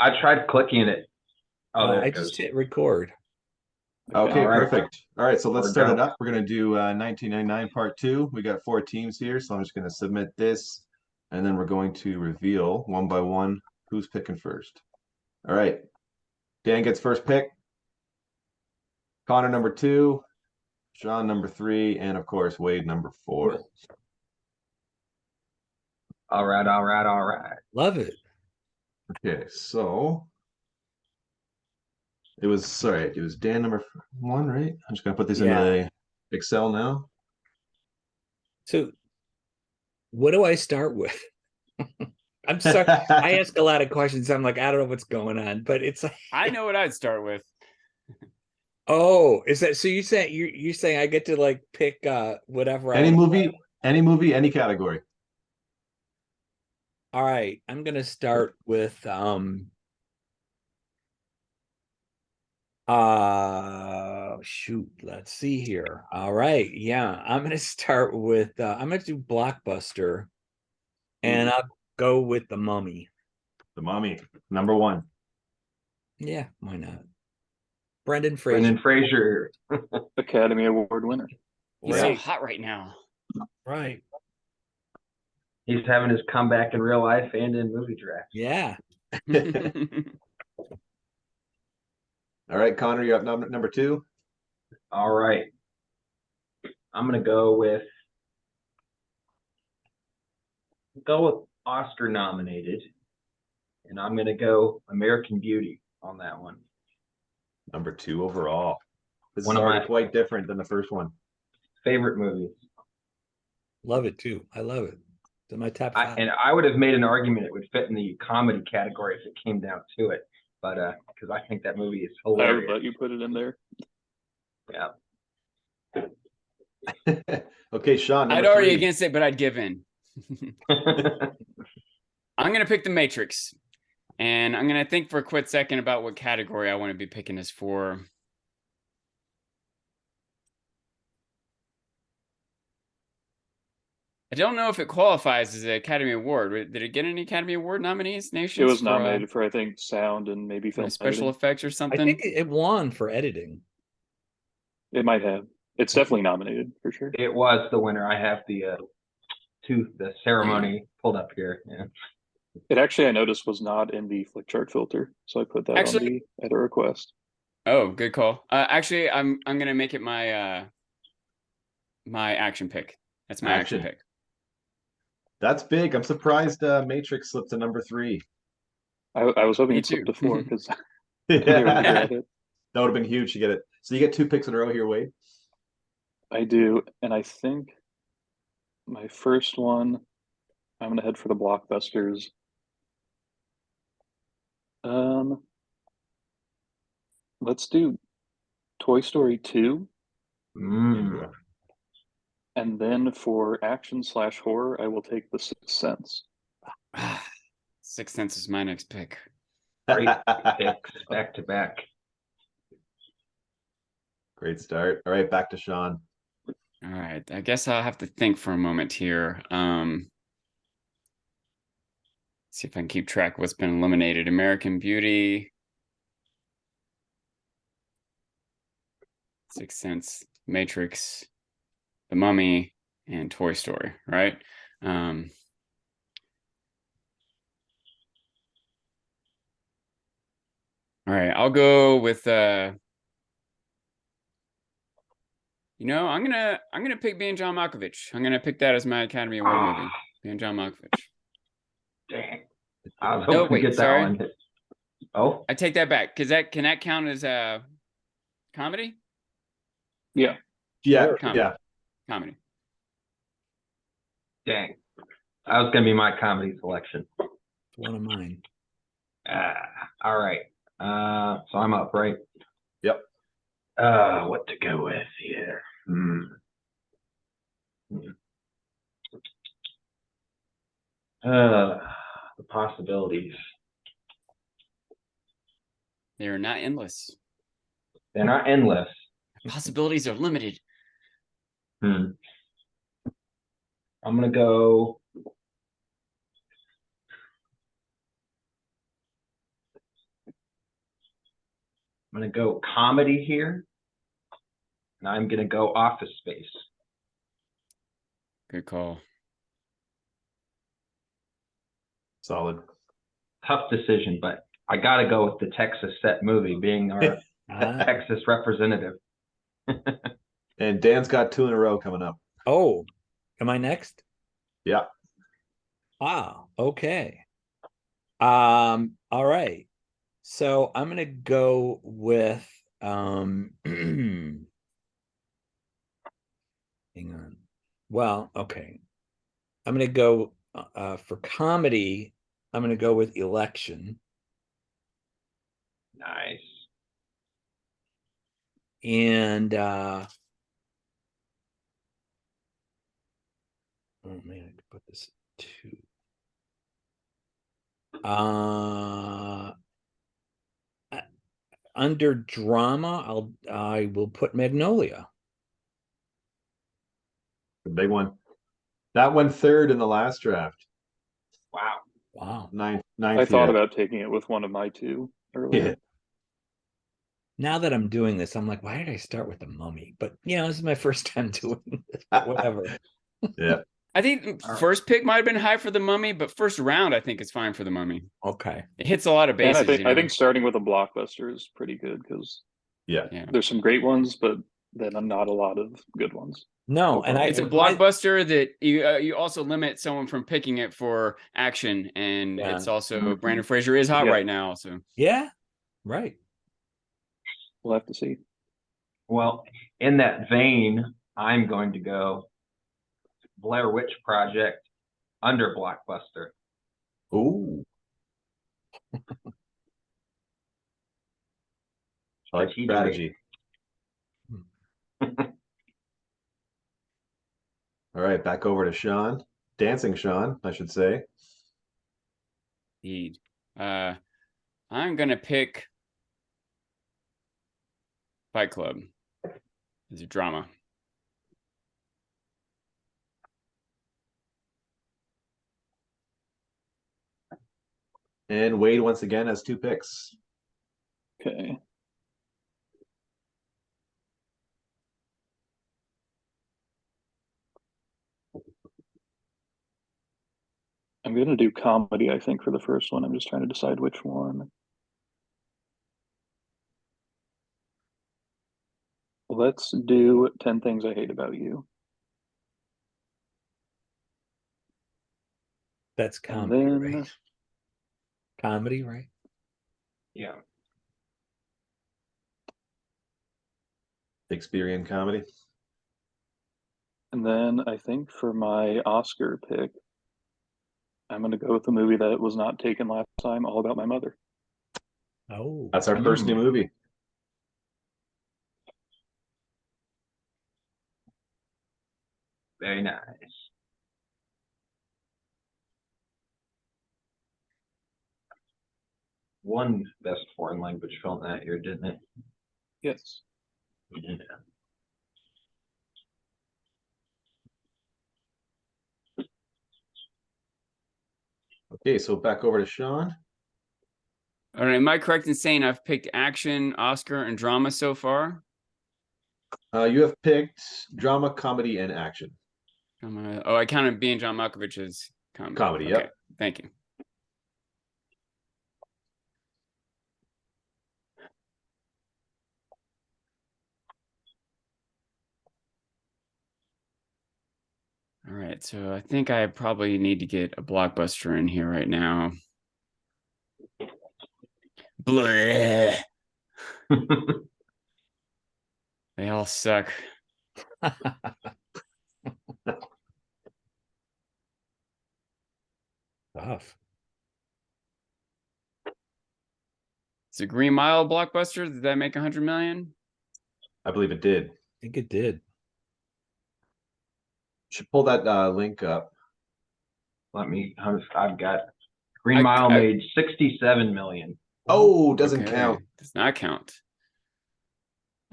I tried clicking it. Oh, there I it just goes. hit record. Okay, All right. perfect. All right, so let's We're start it go. up. We're going to do 1999 part two. We got four teams here, so I'm just going to submit this, and then we're going to reveal one by one who's picking first. All right, Dan gets first pick, Connor number two, Sean number three, and of course Wade number four. Cool. All right. All right. All right. Love it. Okay, so it was Dan number one, right? I'm just going to put this into Yeah. the Excel now. So what do I start with? I'm sorry. I ask a lot of questions. I'm like, I don't know what's going on, but it's like, I know what I'd start with. oh, is that so? You saying I get to like pick whatever I Any want to movie, play? any category. All right, I'm gonna start with shoot, let's see here. All right, yeah, I'm gonna start with I'm gonna do Blockbuster, and I'll go with The Mummy. The Mummy, number one. Yeah, why not? Brendan Fraser. Brendan Fraser. Academy Award winner. He's so Right. hot right now. Right. He's having his comeback in real life and in movie drafts. Yeah. All right, Connor, you're up number two. All right. I'm gonna go with Oscar nominated, and I'm gonna go American Beauty on that one. Number two overall. This One is of already my quite different than the first one. favorite movies. Love it too. I love it. It's in my top five. And I would have made an argument it would fit in the comedy category if it came down to it, but because I think that movie is I would hilarious. let you put it in there. Yeah. Okay, Sean. I'd Number argue three. against it, but I'd give in. I'm gonna pick The Matrix, and I'm gonna think for a quick second about what category I want to be picking this for. I don't know if it qualifies as an Academy Award. Did it get any Academy Award nominees? It was nominated for I think sound and maybe film special editing. effects or I something. think it won for editing. It might have. It's definitely nominated for sure. It was the winner. I have the ceremony pulled up here. Yeah. It actually I noticed was not in the Flickchart filter, so I put that on the edit request. Oh, good call. Actually, I'm gonna make it my my action pick. That's my action pick. That's big. I'm surprised Matrix slipped to number three. I was hoping Me it slipped too. to four because That would have been huge to get it. So you get 2 picks in a row here, Wade. I do, and I think my first one, I'm gonna head for the blockbusters. Let's do Toy Story 2. And then for action/horror, I will take The Sixth Sense. Sixth Sense is my next pick. Great picks back to back. Great start. All right, back to Sean. All right, I guess I'll have to think for a moment here. See if I can keep track of what's been eliminated. American Beauty, Sixth Sense, Matrix, The Mummy, and Toy Story, right? All right, I'll go with you know, I'm gonna pick being John Malkovich. I'm gonna pick that as my Academy Award movie. Being John Malkovich. Dang. I was hoping to get that one. Oh, I take that back. Can that count as a comedy? Yeah. Yeah. Comedy. Yeah. Comedy. Dang. That was gonna be my comedy selection. It's one of mine. All right. So I'm up, right? Yep. What to go with here? The possibilities. They're not endless. They're not endless. Possibilities are limited. I'm gonna go. I'm gonna go comedy here. And I'm gonna go Office Space. Good call. Solid. Tough decision, but I gotta go with the Texas set movie being our Ah. Texas representative. And Dan's got 2 in a row coming up. Oh, am I next? Yeah. Ah, okay. All right. So I'm gonna go with hang on. Well, okay. I'm gonna go for comedy, I'm gonna go with Election. Nice. And oh man, I could put this at 2. Under drama, I will put Magnolia. The big one. That went third in the last draft. Wow. Wow. Ninth. I thought Yeah. about taking it with one of my 2 earlier. Yeah. Now that I'm doing this, I'm like, why did I start with the Mummy? But this is my first time doing this. But whatever. Yeah. I think first pick might have been high for the Mummy, but first round I think it's fine for the Mummy. Okay. It hits a lot of And bases. I think starting with a blockbuster is pretty good because Yeah. there's some great ones, but then not a lot of good ones. No, and It's a blockbuster that you also limit someone from picking it for action, and it's also Brandon Fraser is hot right now. So yeah, right. We'll have to see. Well, in that vein, I'm going to go Blair Witch Project under blockbuster. Ooh. I like strategy. All right, back over to Sean. Dancing Sean, I should say. indeed, I'm gonna pick Fight Club. It's a drama. And Wade once again has 2 picks. Okay. I'm going to do comedy, I think, for the first one. I'm just trying to decide which one. Let's do 10 Things I Hate About You. That's comedy, And then right? Comedy, right? Yeah. Shakespearean comedy. And then I think for my Oscar pick, I'm going to go with the movie that was not taken last time, All About My Mother. Oh, That's our first new movie. Very nice. Won best foreign language film that year, didn't it? Yes. Yeah. Okay, so back over to Sean. All right, am I correct in saying I've picked action, Oscar, and drama so far? You have picked drama, comedy, and action. I counted being John Malkovich's comedy. Comedy, okay. yep. Thank you. All right, so I think I probably need to get a blockbuster in here right now. Bleh. They all suck. tough. It's a Green Mile blockbuster. Did that make 100 million? I believe it did. I think it did. Should pull that link up. I've got Green Mile made 67 million. Oh, doesn't count. Does not count.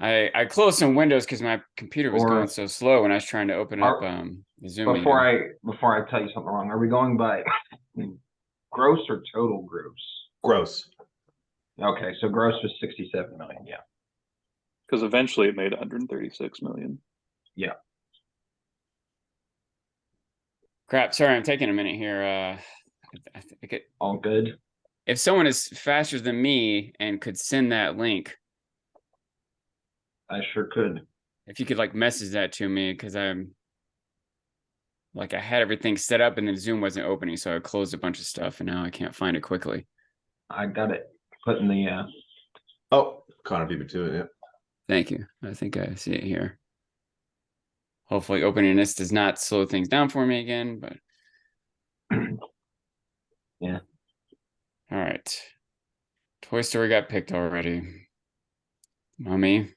I closed some windows because my computer was going so slow when I was trying to open up the Zoom Before I tell you something wrong, are we going by gross or total gross? Gross. Okay, so gross was 67 million. Yeah. Because eventually it made 136 million. Crap. Sorry, I'm taking a minute here. I think All good. if someone is faster than me and could send that link, I sure could. if you could like message that to me, because I'm like I had everything set up and then Zoom wasn't opening, so I closed a bunch of stuff and now I can't find it quickly. I got it put in the Oh, Connor beat me to it. Yeah. Thank you. I think I see it here. Hopefully opening this does not slow things down for me again, but Yeah. All right. Toy Story got picked already. Mummy.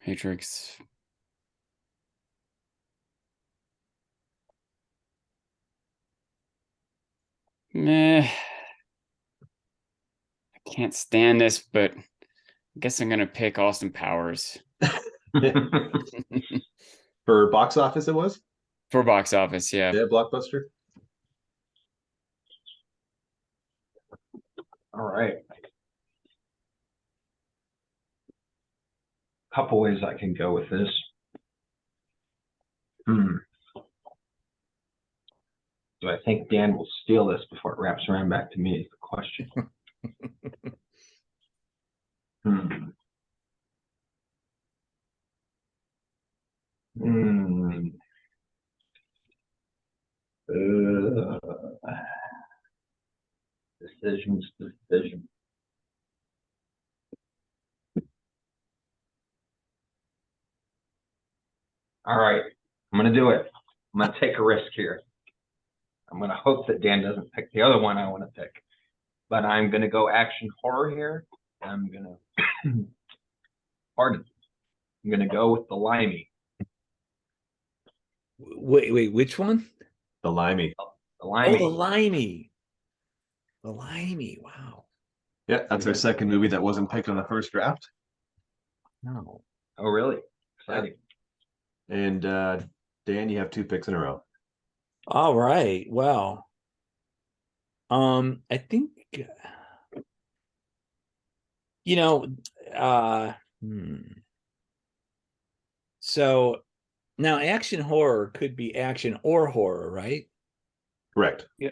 Matrix. Meh. I can't stand this, but I guess I'm gonna pick Austin Powers For box office, it was. for box office. Yeah. Yeah, Blockbuster. All right. Couple ways I can go with this. Do I think Dan will steal this before it wraps around back to me is the question. Hmm. Hmm. Uh, decisions. All right, I'm gonna do it. I'm gonna take a risk here. I'm gonna hope that Dan doesn't pick the other one I want to pick, but I'm gonna go action horror here. I'm gonna pardon. I'm gonna go with the Limey. Wait, which one? The Limey. The Oh, Limey. the Limey. The Limey. Wow. Yeah, that's our second movie that wasn't picked on the first draft. No. Oh, really? Exciting. And Dan, you have 2 picks in a row. All right. Well, I think you know, so now action horror could be action or horror, right? Correct. Yeah.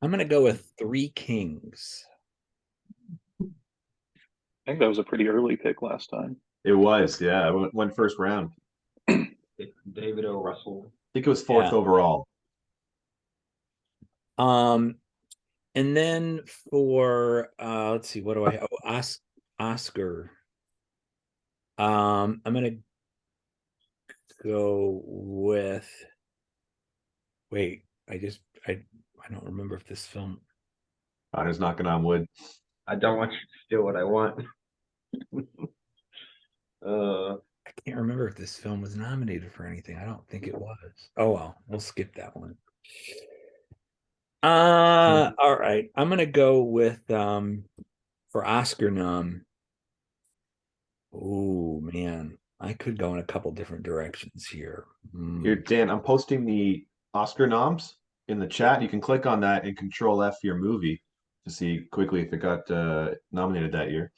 I'm gonna go with Three Kings. I think that was a pretty early pick last time. It was, yeah. It went first round. David O. Russell. I think it was 4th overall. And then for let's see, what do I have? Oh, Oscar. I'm gonna go with wait, I don't remember if this film Connor's knocking on wood. I don't want you to steal what I want. I can't remember if this film was nominated for anything. I don't think it was. Oh well, we'll skip that one. All right. I'm gonna go with for Oscar nom. Oh man, I could go in a couple different directions here. Here, Dan, I'm posting the Oscar noms in the chat. You can click on that and Control F your movie to see quickly if it got nominated that year.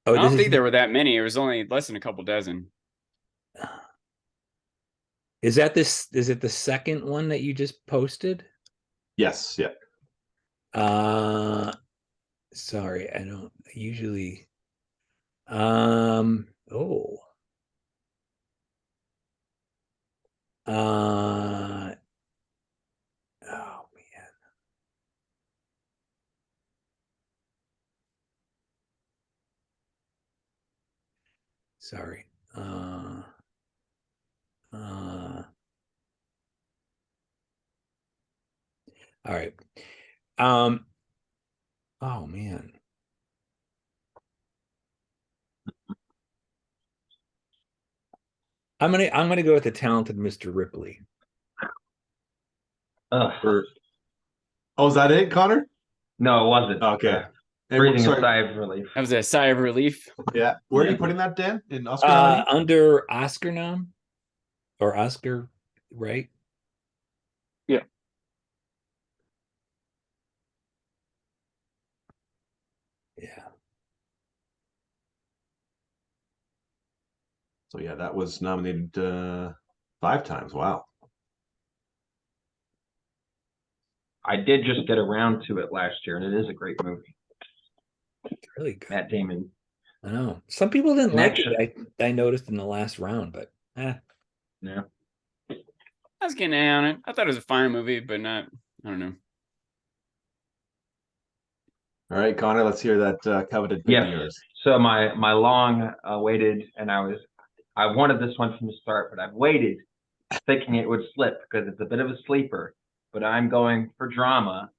Oh, I don't think there were that many. It was only less than a couple dozen. Is it the second one that you just posted? Yes, yeah. Sorry, I don't usually oh. Oh man. Sorry. All right. Oh man. I'm gonna go with the talented Mr. Ripley. Oh, is that it, Connor? No, it wasn't. Okay. Breathing a sigh of relief. That was a sigh of relief. Yeah. Where are you putting that, Dan? In Oscar nominee? Under Oscar nom or Oscar right? Yeah. Yeah. So yeah, that was nominated 5 times. Wow. I did just get around to it last year, and it is a great movie. It's really good. Matt Damon. I know. Some people didn't like Connection. it. I noticed in the last round, but Yeah. I was getting on it. I thought it was a fine movie, but not. I don't know. All right, Connor, let's hear that coveted pick of Yes. yours. So my long waited, and I wanted this one from the start, but I've waited thinking it would slip because it's a bit of a sleeper. But I'm going for drama.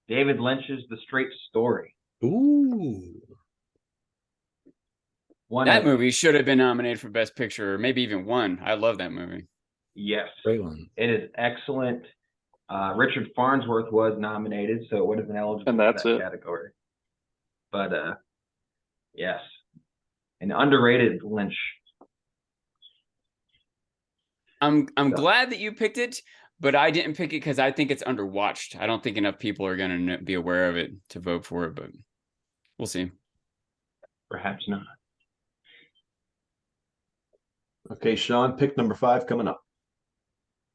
David Lynch's The Straight Story. ooh, One That of movie should have been nominated for Best Picture, or maybe even won. I love that movie. yes, great one. it is excellent. Richard Farnsworth was nominated, so it would have been eligible And for that's that it. category. But yes, an underrated Lynch. I'm So- glad that you picked it, but I didn't pick it because I think it's underwatched. I don't think enough people are going to be aware of it to vote for it, but we'll see. Perhaps not. Okay, Sean, pick number 5 coming up.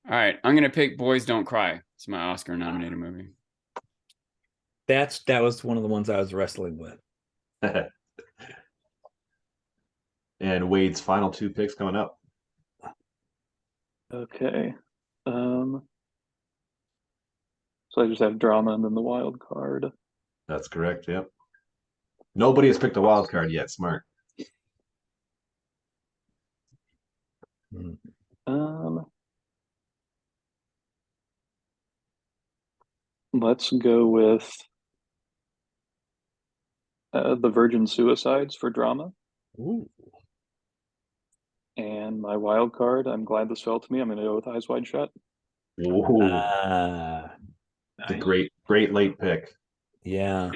All right, I'm going to pick Boys Don't Cry. It's my Oscar nominated movie. That was one of the ones I was wrestling with. And Wade's final 2 picks coming up. Okay. So I just have drama and then the wild card. That's correct. Yep. Nobody has picked a wild card yet. Smart. Hmm. Let's go with the Virgin Suicides for drama. Ooh. And my wild card, I'm glad this fell to me. I'm going to go with Eyes Wide Shut. Ooh, it's a Nice. great late pick. Yeah.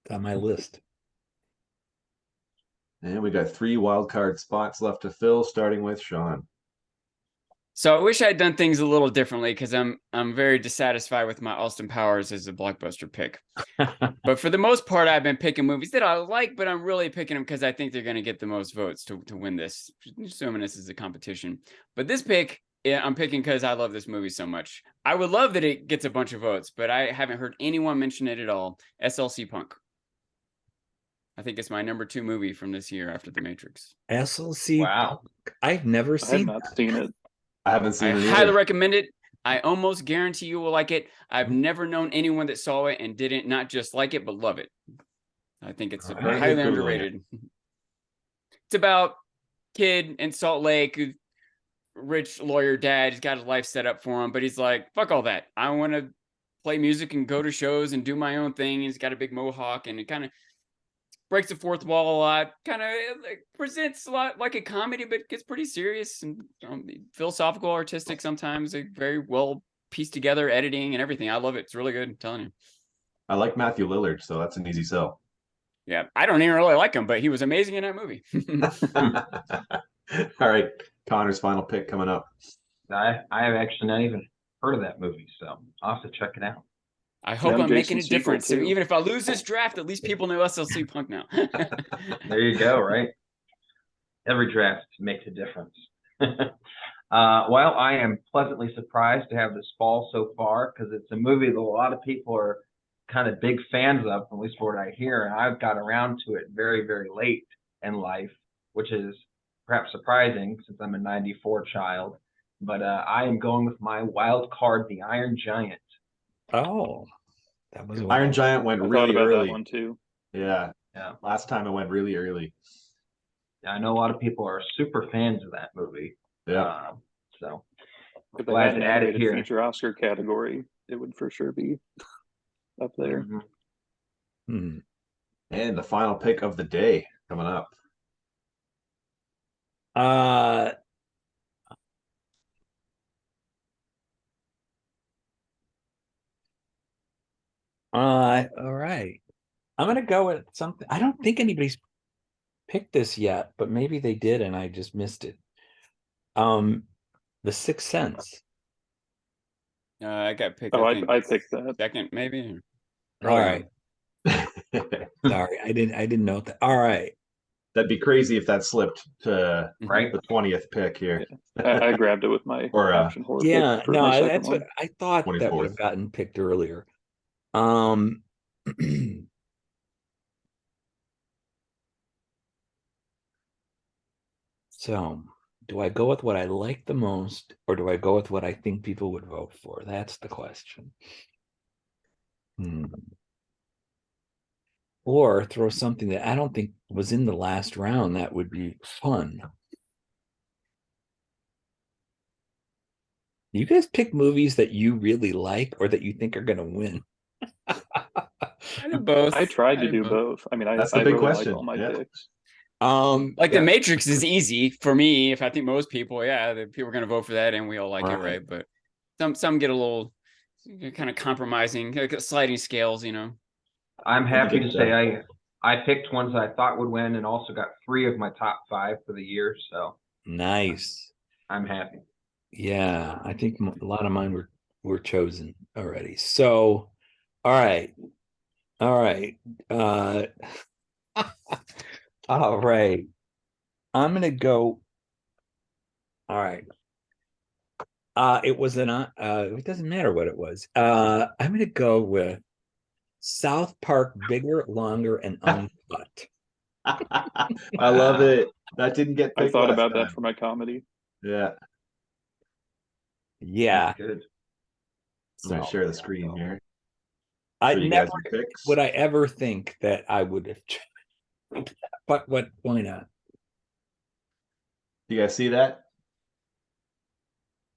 It's on my list. And we got 3 wild card spots left to fill, starting with Sean. So I wish I had done things a little differently because I'm very dissatisfied with my Austin Powers as a blockbuster pick. But for the most part, I've been picking movies that I like, but I'm really picking them because I think they're going to get the most votes to win this, assuming this is a competition. But this pick, yeah, I'm picking because I love this movie so much. I would love that it gets a bunch of votes, but I haven't heard anyone mention it at all. SLC Punk. I think it's my number 2 movie from this year after The Matrix. SLC. Wow. I've never I have seen not that. seen it. I haven't seen I it highly either. recommend it. I almost guarantee you will like it. I've never known anyone that saw it and didn't not just like it, but love it. I think it's All right. highly Googling it. underrated. It's about kid in Salt Lake, who rich lawyer dad. He's got his life set up for him, but he's like, fuck all that. I want to play music and go to shows and do my own thing. He's got a big mohawk, and it kind of breaks the fourth wall a lot. Kind of presents a lot like a comedy, but gets pretty serious and philosophical, artistic sometimes. Like very well pieced together editing and everything. I love it. It's really good. I'm telling you. I like Matthew Lillard, so that's an easy sell. Yeah, I don't even really like him, but he was amazing in that movie. All right, Connor's final pick coming up. I have actually not even heard of that movie, so I'll have to check it out. I hope Yeah, I'm making a Jason Segel, difference. So too. even if I lose this draft, at least people know SLC Punk now. There you go, right? Every draft makes a difference. Well, I am pleasantly surprised to have this fall so far because it's a movie that a lot of people are kind of big fans of, at least for what I hear. And I've got around to it very, very late in life, which is perhaps surprising since I'm a 94 child. But I am going with my wild card, The Iron Giant. Oh, that was Iron Giant went I thought really about early. that one too. Yeah. Yeah. Last time it went really early. I know a lot of people are super fans of that movie. Yeah. So If they glad had an to add it animated here. feature Oscar category, it would for sure be up there. Mhm. Hmm. And the final pick of the day coming up. All right. I'm gonna go with something. I don't think anybody's picked this yet, but maybe they did and I just missed it. The Sixth Sense. I got picked. Oh, I think I picked that. second, maybe. All Early right. on. Sorry, I didn't know that. All right. That'd be crazy if that slipped to Right? the 20th pick here. I grabbed it with my Or, action horror Yeah, pick for no, my second that's one. what I thought that would 24th. have gotten picked earlier. Um So, do I go with what I like the most, or do I go with what I think people would vote for? That's the question. Or throw something that I don't think was in the last round that would be fun. You guys pick movies that you really like or that you think are going to win. I did both. I tried to did do both. I mean, I That's the big really like question. all my Yeah. picks. Like Yeah. The Matrix is easy for me. If I think most people, yeah, the people are going to vote for that, and we all like it, Right. right? But some get a little kind of compromising, like sliding scales, you know. I'm happy to get say I picked ones I thought would win and also got 3 of my top 5 for the year. So Nice. I'm happy. Yeah, I think a lot of mine were chosen already. So, all right. All right. All right. I'm gonna go. All right. It was it doesn't matter what it was. I'm gonna go with South Park Bigger, Longer, and Uncut. I love it. That didn't get I picked thought last about time. that for my comedy. Yeah. Yeah. That's good. I'm gonna So share the screen here. I Show you never guys your picks. would I ever think that I would have but why not? You guys see that?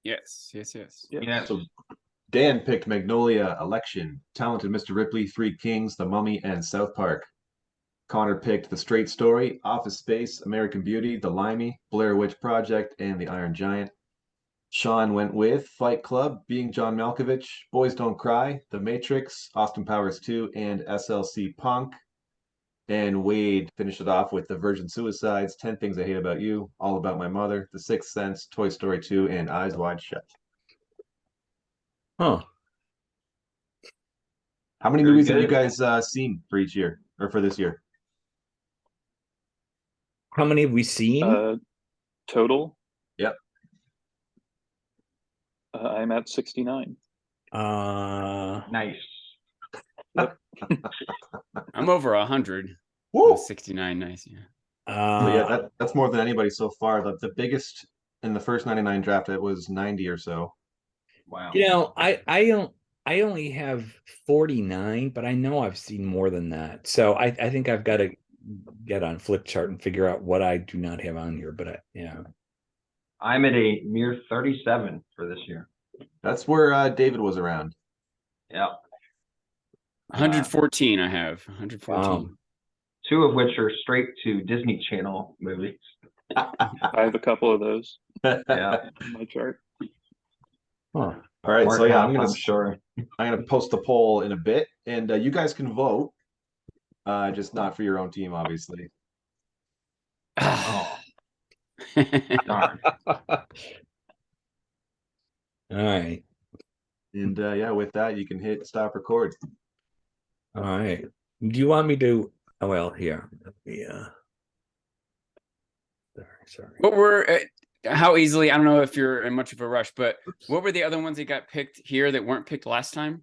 Yes. Yeah. So Dan picked Magnolia, Election, Talented Mr. Ripley, Three Kings, The Mummy, and South Park. Connor picked The Straight Story, Office Space, American Beauty, The Limey, Blair Witch Project, and The Iron Giant. Sean went with Fight Club, Being John Malkovich, Boys Don't Cry, The Matrix, Austin Powers 2, and SLC Punk. And Wade finished it off with The Virgin Suicides, 10 Things I Hate About You, All About My Mother, The Sixth Sense, Toy Story 2, and Eyes Wide Shut. Huh. How many Very movies have you good. guys seen for each year or for this year? How many have we seen? Total, Yep. I'm at 69. Nice. I'm over 100. Woo! 69, nice. Yeah. So yeah, that's more than anybody so far. The biggest in the first 99 draft, it was 90 or so. Wow. You know, I only have 49, but I know I've seen more than that. So I think I've got to get on Flickchart and figure out what I do not have on here. But yeah. I'm at a mere 37 for this year. That's where David was around. Yeah. 114 I have. 114. 2 of which are straight to Disney Channel movies. I have a couple of those Yeah. in my chart. Huh. All right, More so yeah, I'm sure. I'm gonna post the poll in a bit, and you guys can vote, just not for your own team, obviously. Oh, darn. All right. And yeah, with that, you can hit stop record. All right. Do you want me to? Oh, well, here. Yeah. Sorry. What were how easily? I don't know if you're in much of a rush, but what were the other ones that got picked here that weren't picked last time?